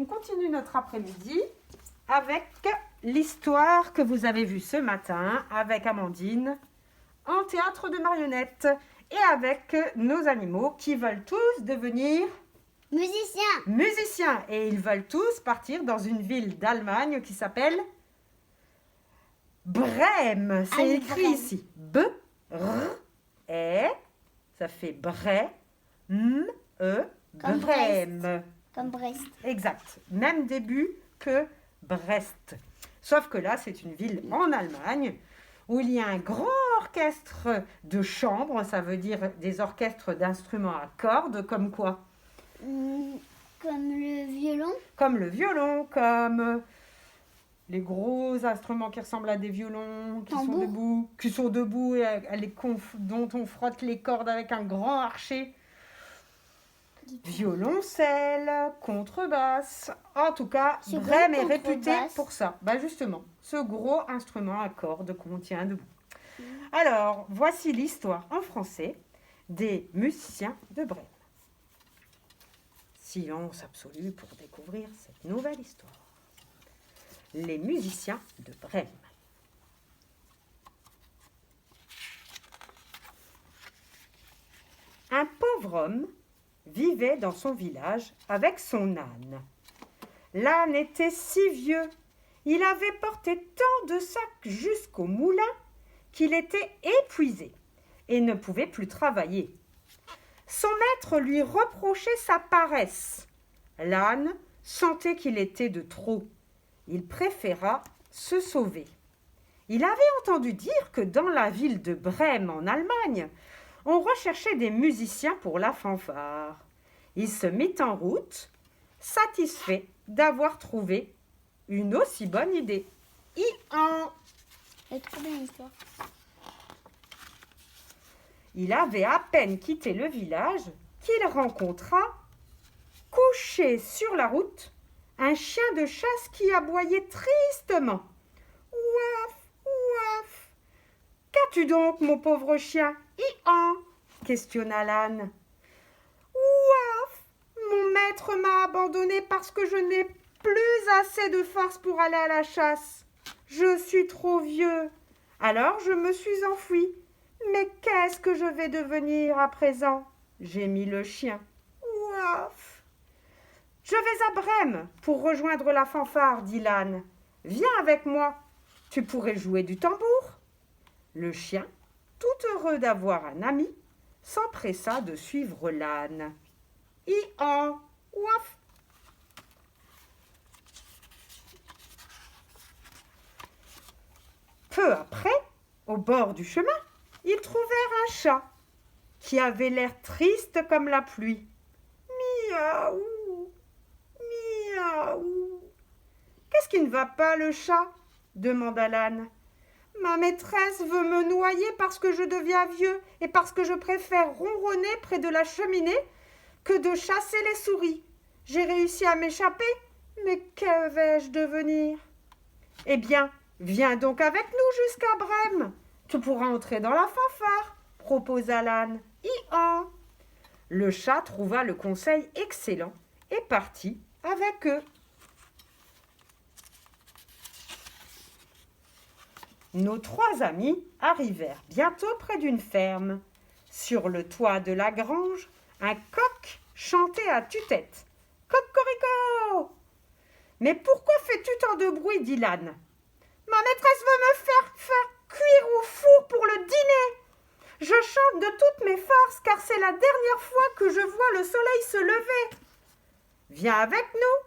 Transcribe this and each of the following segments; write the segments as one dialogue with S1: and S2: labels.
S1: on continue notre après-midi avec l'histoire que vous avez vue ce matin avec Amandine en théâtre de marionnettes et avec nos animaux qui veulent tous devenir musiciens. Et ils veulent tous partir dans une ville d'Allemagne qui s'appelle Brême. C'est écrit ici. B-R-E. Ça fait Brême. Brême.
S2: Comme Brest.
S1: Exact. Même début que Brest. Sauf que là, c'est une ville en Allemagne où il y a un grand orchestre de chambre. Ça veut dire des orchestres d'instruments à cordes, comme quoi?
S2: Comme le violon.
S1: Comme le violon, comme les gros instruments qui ressemblent à des violons, qui sont debout et dont on frotte les cordes avec un grand archet. Violoncelle, contrebasse. En tout cas, Brême est réputé pour ça. Bah justement, ce gros instrument à cordes qu'on tient debout. Alors, voici l'histoire en français des musiciens de Brême. Silence absolu pour découvrir cette nouvelle histoire. Les musiciens de Brême. Un pauvre homme vivait dans son village avec son âne. L'âne était si vieux, il avait porté tant de sacs jusqu'au moulin qu'il était épuisé et ne pouvait plus travailler. Son maître lui reprochait sa paresse. L'âne sentait qu'il était de trop. Il préféra se sauver. Il avait entendu dire que dans la ville de Brême en Allemagne, on recherchait des musiciens pour la fanfare. Il se mit en route, satisfait d'avoir trouvé une aussi bonne idée.
S2: C'est trop bien l'histoire.
S1: Il avait à peine quitté le village qu'il rencontra, couché sur la route, un chien de chasse qui aboyait tristement. « Ouaf, ouaf ! Qu'as-tu donc, mon pauvre chien ? Questionna l'âne. « Ouaf ! Mon maître m'a abandonné parce que je n'ai plus assez de force pour aller à la chasse. Je suis trop vieux. Alors je me suis enfui. Mais qu'est-ce que je vais devenir à présent ?» gémit le chien. « Ouaf ! Je vais à Brême pour rejoindre la fanfare, dit l'âne. Viens avec moi, tu pourrais jouer du tambour. » Le chien, tout heureux d'avoir un ami, s'empressa de suivre l'âne. Ouaf. Peu après, au bord du chemin, ils trouvèrent un chat qui avait l'air triste comme la pluie. Miaou, miaou. Qu'est-ce qui ne va pas, le chat ? Demanda l'âne. Ma maîtresse veut me noyer parce que je deviens vieux et parce que je préfère ronronner près de la cheminée que de chasser les souris. J'ai réussi à m'échapper, mais que vais-je devenir ? Eh bien, viens donc avec nous jusqu'à Brême. Tu pourras entrer dans la fanfare, proposa l'âne. Le chat trouva le conseil excellent et partit avec eux. Nos trois amis arrivèrent bientôt près d'une ferme. Sur le toit de la grange, un coq chantait à tue-tête. « Cocorico !»« Mais pourquoi fais-tu tant de bruit ?» dit l'âne. « Ma maîtresse veut me faire cuire au four pour le dîner. Je chante de toutes mes forces car c'est la dernière fois que je vois le soleil se lever. Viens avec nous,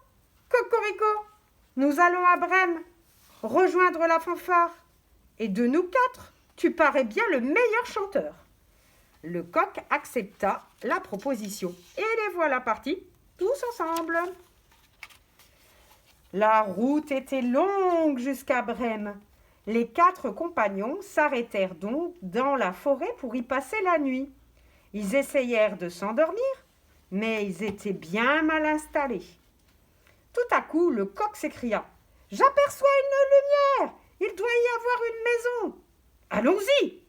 S1: Cocorico. Nous allons à Brême rejoindre la fanfare. Et de nous quatre, tu parais bien le meilleur chanteur. » Le coq accepta la proposition et les voilà partis, tous ensemble. La route était longue jusqu'à Brême. Les quatre compagnons s'arrêtèrent donc dans la forêt pour y passer la nuit. Ils essayèrent de s'endormir, mais ils étaient bien mal installés. Tout à coup, le coq s'écria « J'aperçois une lumière ! Il doit y avoir une maison. »« Allons-y !»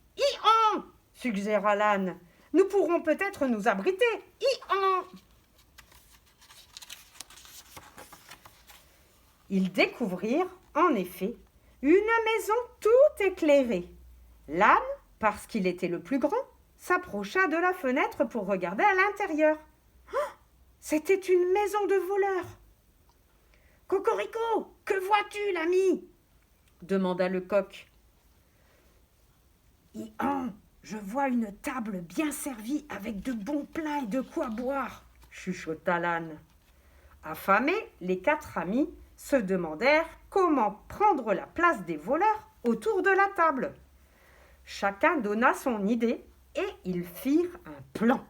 S1: suggéra l'âne. « Nous pourrons peut-être nous abriter. » Ils découvrirent, en effet, une maison toute éclairée. L'âne, parce qu'il était le plus grand, s'approcha de la fenêtre pour regarder à l'intérieur. Ah, c'était une maison de voleurs. « Cocorico, que vois-tu, l'ami » demanda le coq. « Je vois une table bien servie avec de bons plats et de quoi boire, » chuchota l'âne. Affamés, les 4 amis se demandèrent comment prendre la place des voleurs autour de la table. Chacun donna son idée et ils firent un plan.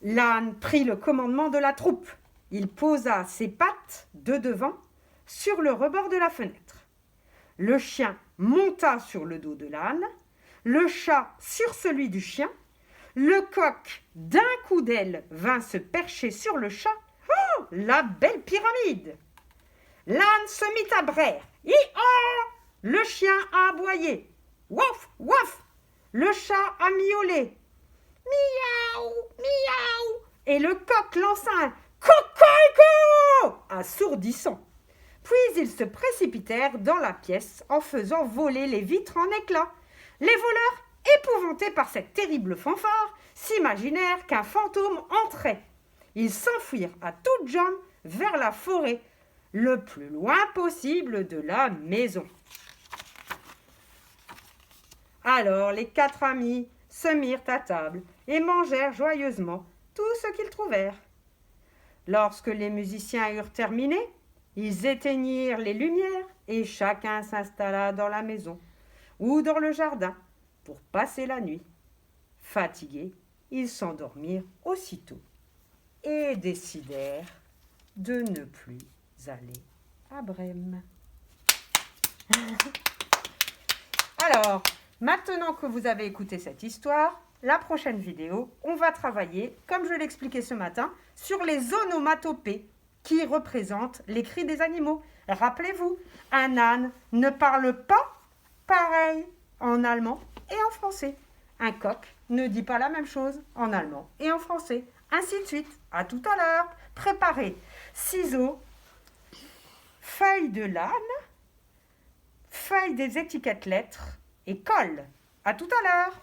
S1: L'âne prit le commandement de la troupe. Il posa ses pattes de devant sur le rebord de la fenêtre. Le chien monta sur le dos de l'âne, le chat sur celui du chien, le coq d'un coup d'aile vint se percher sur le chat. Oh, la belle pyramide! L'âne se mit à braire. Hi-ha! Le chien a aboyé. Wouf, wouf! Le chat a miaulé. Miaou, miaou! Et le coq lança un cocorico assourdissant. Puis ils se précipitèrent dans la pièce en faisant voler les vitres en éclats. Les voleurs, épouvantés par cette terrible fanfare, s'imaginèrent qu'un fantôme entrait. Ils s'enfuirent à toutes jambes vers la forêt, le plus loin possible de la maison. Alors les 4 amis se mirent à table et mangèrent joyeusement tout ce qu'ils trouvèrent. Lorsque les musiciens eurent terminé, ils éteignirent les lumières et chacun s'installa dans la maison ou dans le jardin pour passer la nuit. Fatigués, ils s'endormirent aussitôt et décidèrent de ne plus aller à Brême. Alors, maintenant que vous avez écouté cette histoire, la prochaine vidéo, on va travailler, comme je l'expliquais ce matin, sur les onomatopées qui représentent les cris des animaux. Rappelez-vous, un âne ne parle pas pareil en allemand et en français. Un coq ne dit pas la même chose en allemand et en français. Ainsi de suite. À tout à l'heure. Préparez ciseaux, feuille de l'âne, feuille des étiquettes lettres et colle. À tout à l'heure.